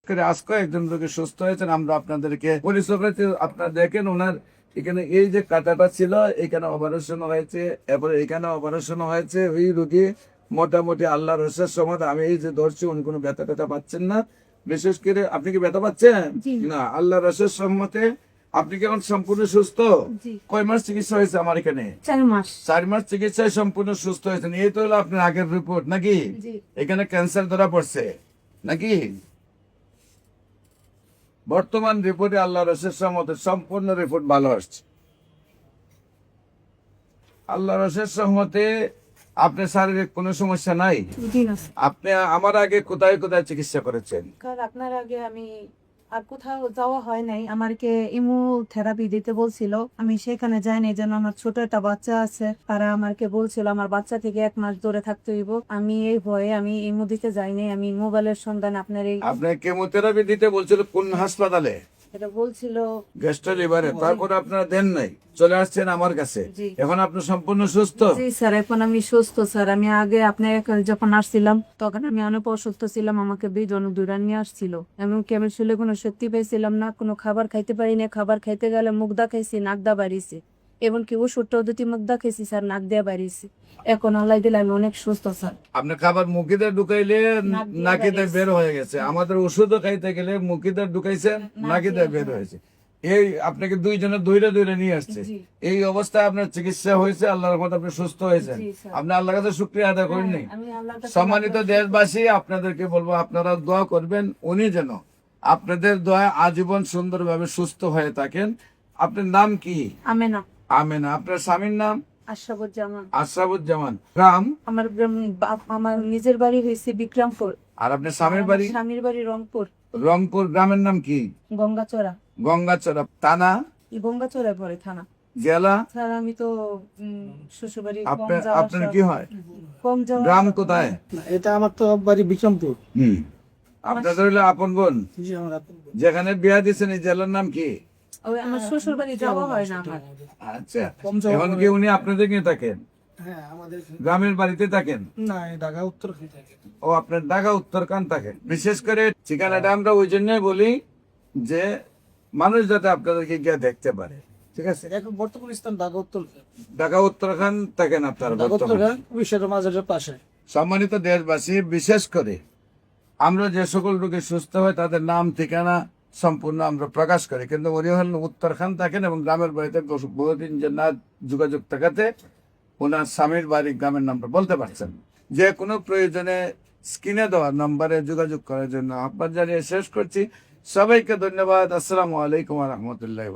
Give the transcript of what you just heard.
করে আজকে একজন রোগী সুস্থ হয়েছেন। আমরা আপনাদেরকে পরিচয় করেছি। আপনারা দেখেন ওনার এখানে এই যে কাটাটা ছিল, এখানে অপারেশন হয়েছে, এরপরে এখানে অপারেশন হয়েছে। ওই রোগী মোটামুটি আল্লাহর রসের সময় আমি এই যে ধরছি, উনি কোনো ব্যথা ট্যাথা পাচ্ছেন না। বিশেষ করে আপনি কি ব্যথা পাচ্ছেন না? আল্লাহর রসের সম্মতে আপনি কি এখন সম্পূর্ণ সুস্থ? কয় মাস চিকিৎসা হয়েছে আমার এখানে? 4 মাস। 4 মাস চিকিৎসায় সম্পূর্ণ সুস্থ হয়েছেন। এই তো হলো আপনার আগের রিপোর্ট নাকি? এখানে ক্যান্সার ধরা পড়ছে নাকি? বর্তমান রিপোর্টে আল্লাহ রসের সম্মতে সম্পূর্ণ রিপোর্ট ভালো আসছে। আল্লাহ রসের সম্মতে আপনার শারীরিক কোনো সমস্যা নাই। আপনি আমার আগে কোথায় কোথায় চিকিৎসা করেছেন? কারণ আপনার আগে আমি আর কোথাও যাওয়া হয় নাই। আমাকে ইমো থেরাপি দিতে বলছিল, আমি সেখানে যাইনি। যেন আমার ছোট একটা বাচ্চা আছে, তারা আমাকে বলছিল আমার বাচ্চা থেকে 1 মাস দূরে থাকতে হইব। আমি এই ভয়ে আমি ইমো দিতে যাইনি। আমি মোবাইলের সন্ধান আপনার এই আপনি কেমোথেরাপি দিতে বলছিল কোন হাসপাতালে? এটা বলছিল গ্যাস্ট্রো লিভারে। তারপরে আপনারা দেন নাই, চলে আসছেন আমার কাছে। এখন আপনি সম্পূর্ণ সুস্থ? জি স্যার, এখন আমি সুস্থ স্যার। আমি আগে আপনার যখন আসছিলাম তখন আমি অনেক অসুস্থ ছিলাম। আমাকে বিজন দূরান নিয়ে আসছিল, এমনকি আমি শুলে কোনো শক্তি পাইছিলাম না, কোনো খাবার খাইতে পারি না। খাবার খাইতে গেলে মুখ দা খাইছি, নাক দা বাড়িছে। এমনকি ওষুধটাও দুটি মুখ দা খাইছি স্যার, নাক দিয়ে বাড়িছে। এখন আল্লাহ দিলে আমি অনেক সুস্থ স্যার। আপনি খাবার মুখিতে ঢুকাইলে নাকিতে বের হয়ে গেছে। আমাদের ওষুধও খাইতে গেলে মুখিতে ঢুকাইছেন, নাকিতে বের হয়েছে। এই আপনাকে দুইজনে ধৈর্য ধৈর্য নিয়ে আসছে। এই অবস্থায় আপনার চিকিৎসা হয়েছে, আল্লাহর রহমতে আপনি সুস্থ হয়েছেন। আপনি আল্লাহর কাছে শুকরিয়া আদায় করেননি? সম্মানিত দেশবাসী, আপনাদেরকে বলবো আপনারা দোয়া করবেন, উনি যেন আপনাদের দোয়া আজীবন সুন্দরভাবে সুস্থ হয়ে থাকেন। আপনার নাম কি? আমেনা। আমেনা। আপনার স্বামীর নাম? আশরাফুজ্জামান। আশরাফুজ্জামান। গ্রাম? আমার নিজের বাড়ি হয়েছে বিক্রমপুর। আর আপনার স্বামীর বাড়ি? স্বামীর বাড়ি রংপুর। রংপুর। গ্রামের নাম কি? গঙ্গাচড়া। গঙ্গাচড়া। থানা? গঙ্গাচড়া পরে থানা। জেলা? স্যার আমি তো শ্বশুরবাড়ি আপনার কি হয়? কম যাওয়া। গ্রাম কোথায়? এটা আমার তো বাড়ি বিক্রমপুর। আপনাদের হইলো আপন বোন? যেখানে বিয়া দিচ্ছেন এই জেলার নাম কি? ওই আমার শ্বশুর বাড়ি যাওয়া হয় না আমার। আচ্ছা, এখন কি উনি আপনাদের নিয়ে থাকেন? হ্যাঁ, আমাদের গ্রামের বাড়িতে থাকেন? না, ঢাকা উত্তর। ও, আপনার ঢাকা উত্তরখান থাকেন। বিশেষ করে ঠিকানাটা আমরা ওই জন্যই বলি যে মানুষ যাতে আপনাদেরকে গিয়ে দেখতে পারে। ঠিক আছে? এখন বর্তমান স্থান ঢাকা উত্তর। ঢাকা উত্তরখান থাকেন আপনারা ঢাকা বর্তমানে। উত্তরখান বিশ্বের মাঝের পাশে। সম্মানিত দেশবাসী, বিশেষ করে আমরা যে সকল রোগী সুস্থ হয় তাদের নাম ঠিকানা সম্পূর্ণ আমরা প্রকাশ করি, কিন্তু উনি হলেন উত্তরখান থাকেন এবং গ্রামের বাড়িতে বহুদিন যে না যোগাযোগ থাকাতে ওনার স্বামীর বাড়ির গ্রামের নামটা বলতে পারছেন। যে কোনো প্রয়োজনে স্ক্রিনে দেওয়া নম্বরে যোগাযোগ করার জন্য আহ্বান জানিয়ে শেষ করছি। সবাইকে ধন্যবাদ। আসসালামু আলাইকুম ওয়া রাহমাতুল্লাহি ওয়া বারাকাতুহু।